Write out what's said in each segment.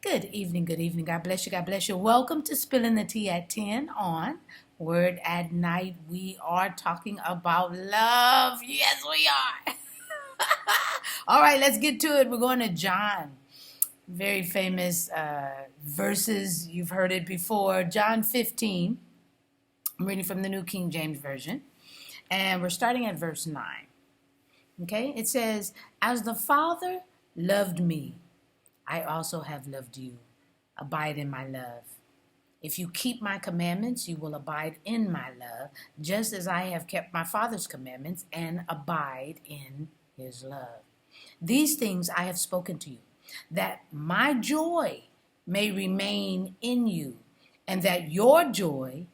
Good evening, good evening. God bless you, God bless you. Welcome to Spilling the Tea at 10 on Word at Night. We are talking about love. Yes, we are. All right, let's get to it. We're going to John. Very famous verses. You've heard it before. John 15. I'm reading from the New King James Version. And we're starting at verse 9. Okay, it says, "As the Father loved me, I also have loved you. Abide in my love. If you keep my commandments, you will abide in my love, just as I have kept my Father's commandments and abide in his love. These things I have spoken to you, that my joy may remain in you, and that your joy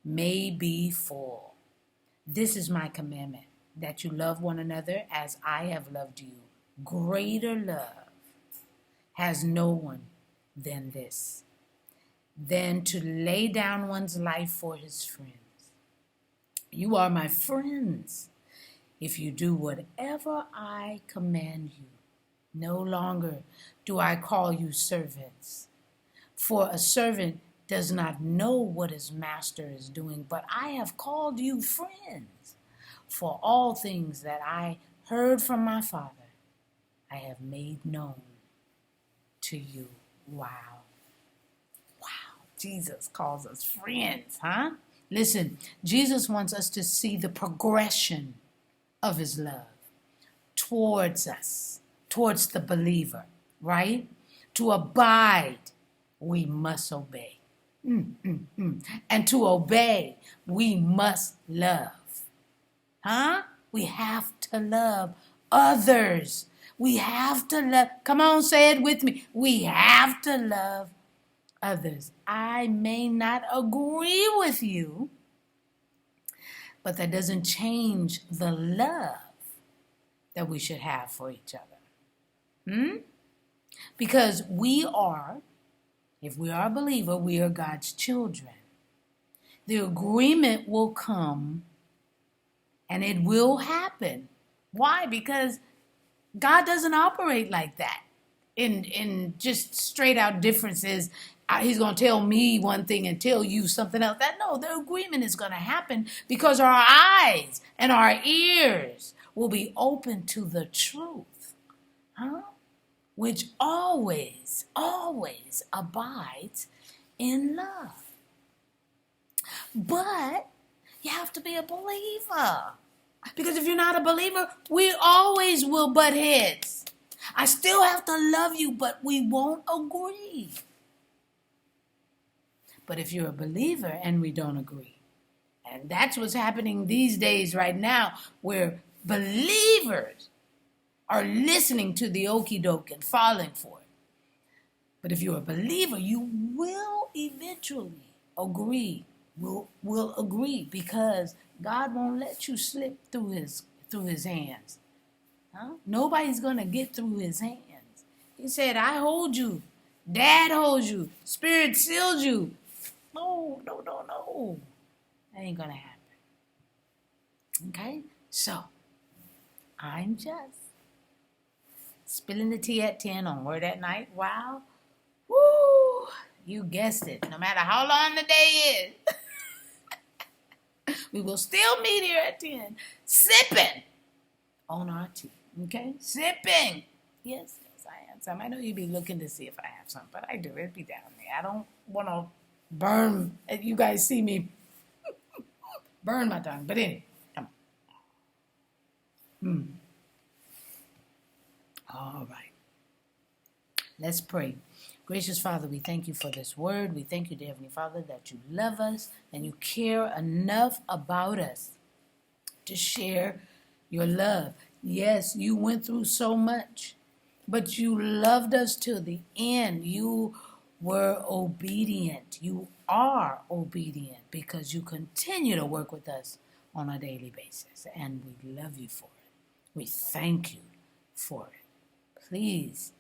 may be full. This is my commandment, that you love one another as I have loved you. Greater love has no one than this, than to lay down one's life for his friends. You are my friends if you do whatever I command you. No longer do I call you servants, for a servant does not know what his master is doing, but I have called you friends. For all things that I heard from my Father, I have made known to you." Wow. Wow. Jesus calls us friends, huh? Listen, Jesus wants us to see the progression of his love towards us, towards the believer, right? To abide, we must obey. And to obey, we must love. Huh? We have to love others. We have to love. Come on, say it with me. We have to love others. I may not agree with you, but that doesn't change the love that we should have for each other. Because we are, if we are a believer, we are God's children. The agreement will come and it will happen. Why? Because God doesn't operate like that in just straight out differences. He's going to tell me one thing and tell you something else. No, the agreement is going to happen because our eyes and our ears will be open to the truth, which always, always abides in love. But you have to be a believer. Because if you're not a believer, we always will butt heads. I still have to love you, but we won't agree. But if you're a believer and we don't agree, and that's what's happening these days right now, where believers are listening to the okie doke and falling for it. But if you're a believer, you will eventually agree. Will agree, because God won't let you slip through his hands. Nobody's gonna get through his hands. He said, "I hold you. Dad holds you. Spirit seals you." No. That ain't gonna happen. Okay? So, I'm just spilling the tea at 10 on Word at Night. Wow. Woo! You guessed it. No matter how long the day is, we will still meet here at 10, sipping on our tea. Okay? Sipping. Yes, I have some. I know you'd be looking to see if I have some, but I do. It'd be down there. I don't want to burn. You guys see me burn my tongue. But anyway, come on. All right. Let's pray. Gracious Father, we thank you for this word. We thank you, dear Heavenly Father, that you love us and you care enough about us to share your love. Yes, you went through so much, but you loved us to the end. You were obedient. You are obedient because you continue to work with us on a daily basis, and we love you for it. We thank you for it. Please,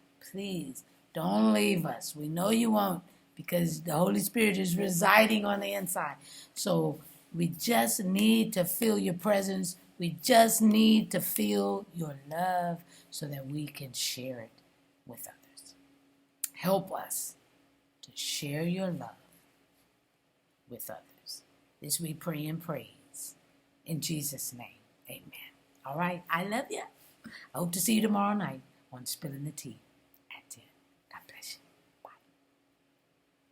don't leave us. We know you won't, because the Holy Spirit is residing on the inside. So we just need to feel your presence. We just need to feel your love so that we can share it with others. Help us to share your love with others. This we pray and praise. In Jesus' name, amen. All right, I love you. I hope to see you tomorrow night on Spilling the Tea.